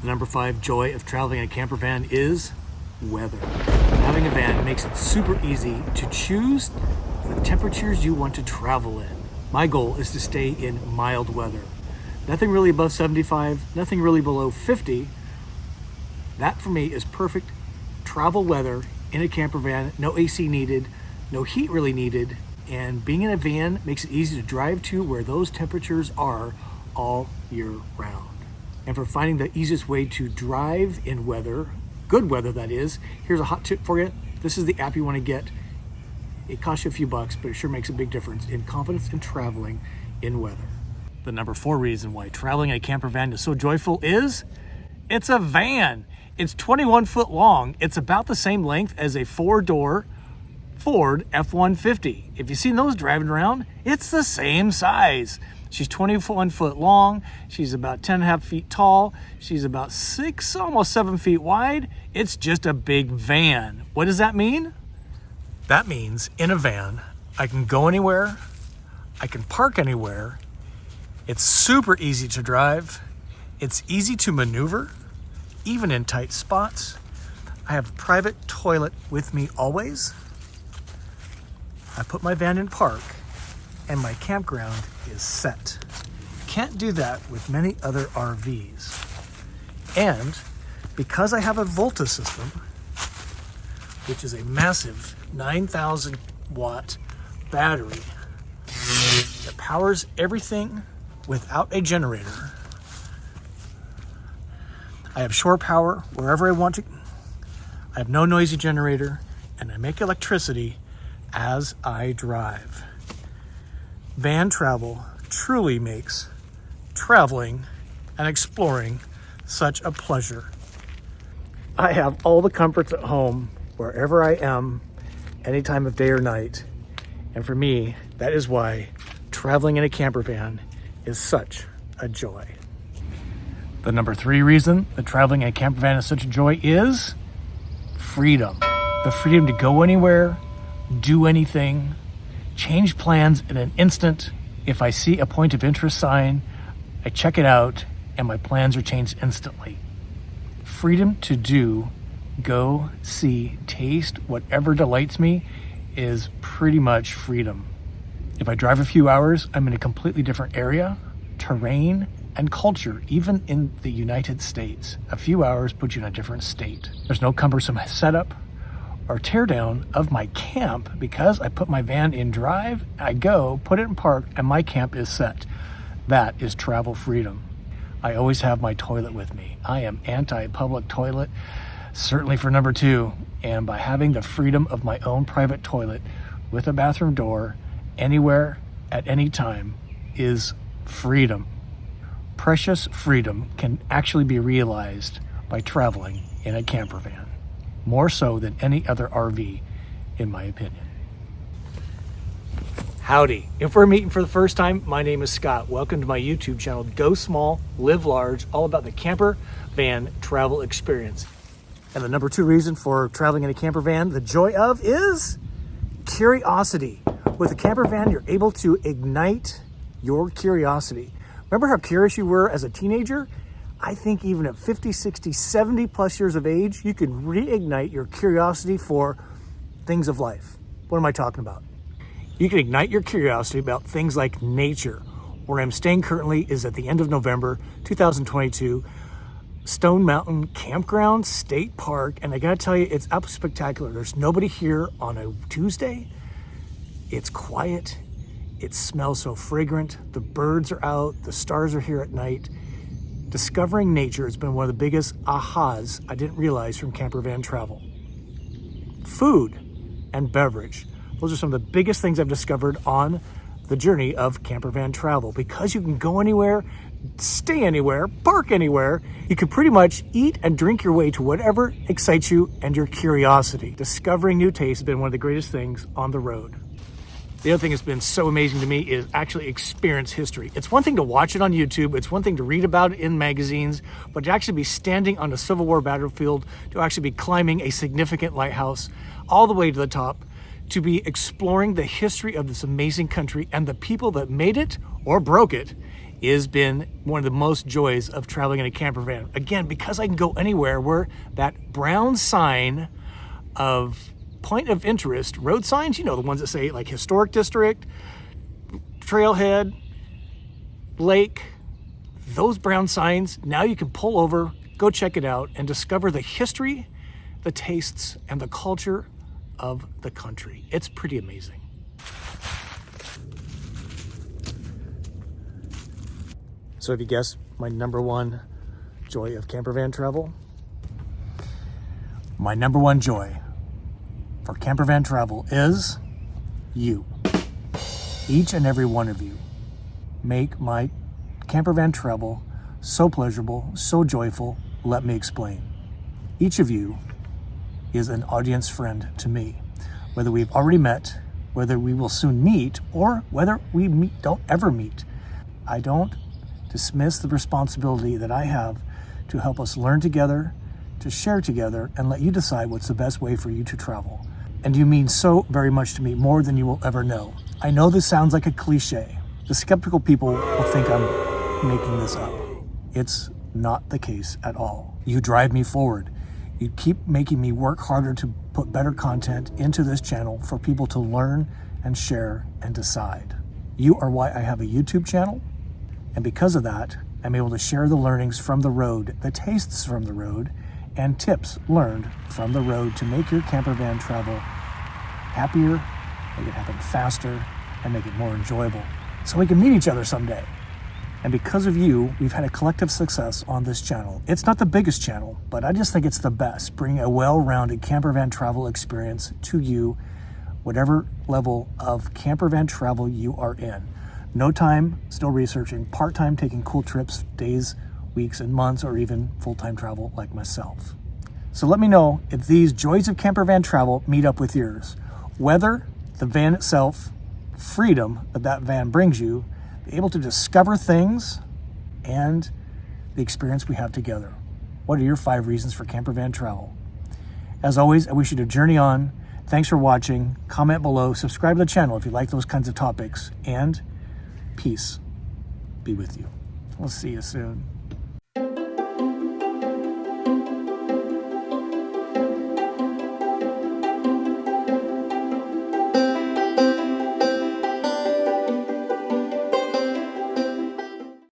The number 5 joy of traveling in a camper van is weather. Having a van makes it super easy to choose the temperatures you want to travel in. My goal is to stay in mild weather. Nothing really above 75, nothing really below 50. That for me is perfect travel weather in a camper van. No AC needed, no heat really needed, and being in a van makes it easy to drive to where those temperatures are all year round. And for finding the easiest way to drive in weather, good weather that is, here's a hot tip for you. This is the app you want to get. It costs you a few bucks, but it sure makes a big difference in confidence in traveling in weather. The number 4 reason why traveling in a camper van is so joyful is it's a van. It's 21 foot long. It's about the same length as a 4-door Ford F-150. If you've seen those driving around, it's the same size. She's 21 foot long. She's about 10.5 feet tall. She's about 6, almost 7 feet wide. It's just a big van. What does that mean? That means in a van, I can go anywhere. I can park anywhere. It's super easy to drive. It's easy to maneuver, even in tight spots. I have a private toilet with me always. I put my van in park and my campground is set. Can't do that with many other RVs. And because I have a Volta system, which is a massive 9,000 watt battery that powers everything without a generator, I have shore power wherever I want to. I have no noisy generator, and I make electricity as I drive. Van travel truly makes traveling and exploring such a pleasure. I have all the comforts at home wherever I am, any time of day or night. And for me, that is why traveling in a camper van is such a joy. The number 3 reason that traveling in a camper van is such a joy is freedom. The freedom to go anywhere, do anything, change plans in an instant. If I see a point of interest sign, I check it out and my plans are changed instantly. Freedom to do, go, see, taste, whatever delights me is pretty much freedom. If I drive a few hours, I'm in a completely different area, terrain, and culture, even in the United States. A few hours puts you in a different state. There's no cumbersome setup or tear down of my camp because I put my van in drive, I go, put it in park, and my camp is set. That is travel freedom. I always have my toilet with me. I am anti-public toilet, certainly for number 2. And by having the freedom of my own private toilet with a bathroom door anywhere at any time is freedom. Precious freedom can actually be realized by traveling in a camper van, more so than any other RV, in my opinion. Howdy. If we're meeting for the first time, my name is Scott. Welcome to my YouTube channel, Go Small, Live Large, all about the camper van travel experience. And the number 2 reason for traveling in a camper van, the joy of, is curiosity. With a camper van, you're able to ignite your curiosity. Remember how curious you were as a teenager? I think even at 50, 60, 70 plus years of age, you can reignite your curiosity for things of life. What am I talking about? You can ignite your curiosity about things like nature. Where I'm staying currently is at the end of November 2022, Stone Mountain Campground State Park, and I gotta tell you, it's absolutely spectacular. There's nobody here on a Tuesday. It's quiet. It smells so fragrant. The birds are out. The stars are here at night. Discovering nature has been one of the biggest ahas I didn't realize from camper van travel. Food and beverage. Those are some of the biggest things I've discovered on the journey of camper van travel. Because you can go anywhere, stay anywhere, park anywhere, you can pretty much eat and drink your way to whatever excites you and your curiosity. Discovering new tastes has been one of the greatest things on the road. The other thing that's been so amazing to me is actually experience history. It's one thing to watch it on YouTube, it's one thing to read about it in magazines, but to actually be standing on a Civil War battlefield, to actually be climbing a significant lighthouse all the way to the top, to be exploring the history of this amazing country and the people that made it or broke it has been one of the most joys of traveling in a camper van. Again, because I can go anywhere where that brown sign of point of interest, road signs, the ones that say like historic district, trailhead, lake, those brown signs, now you can pull over, go check it out, and discover the history, the tastes, and the culture of the country. It's pretty amazing. So have you guessed my number one joy of camper van travel? My number one joy for camper van travel is you. Each and every one of you make my camper van travel so pleasurable, so joyful. Let me explain. Each of you is an audience friend to me. Whether we've already met, whether we will soon meet, or whether we don't ever meet, I don't dismiss the responsibility that I have to help us learn together, to share together, and let you decide what's the best way for you to travel. And you mean so very much to me, more than you will ever know. I know this sounds like a cliche. The skeptical people will think I'm making this up. It's not the case at all. You drive me forward. You keep making me work harder to put better content into this channel for people to learn and share and decide. You are why I have a YouTube channel. And because of that, I'm able to share the learnings from the road, the tastes from the road, and tips learned from the road to make your camper van travel happier, make it happen faster, and make it more enjoyable. So we can meet each other someday. And because of you, we've had a collective success on this channel. It's not the biggest channel, but I just think it's the best, bringing a well-rounded camper van travel experience to you, whatever level of camper van travel you are in. No time, still researching, part-time taking cool trips, days, weeks, and months, or even full-time travel like myself. So let me know if these joys of camper van travel meet up with yours. Whether the van itself, freedom that van brings you, be able to discover things, and the experience we have together. What are your 5 reasons for camper van travel? As always, I wish you to journey on. Thanks for watching. Comment below. Subscribe to the channel if you like those kinds of topics. And peace be with you. We'll see you soon.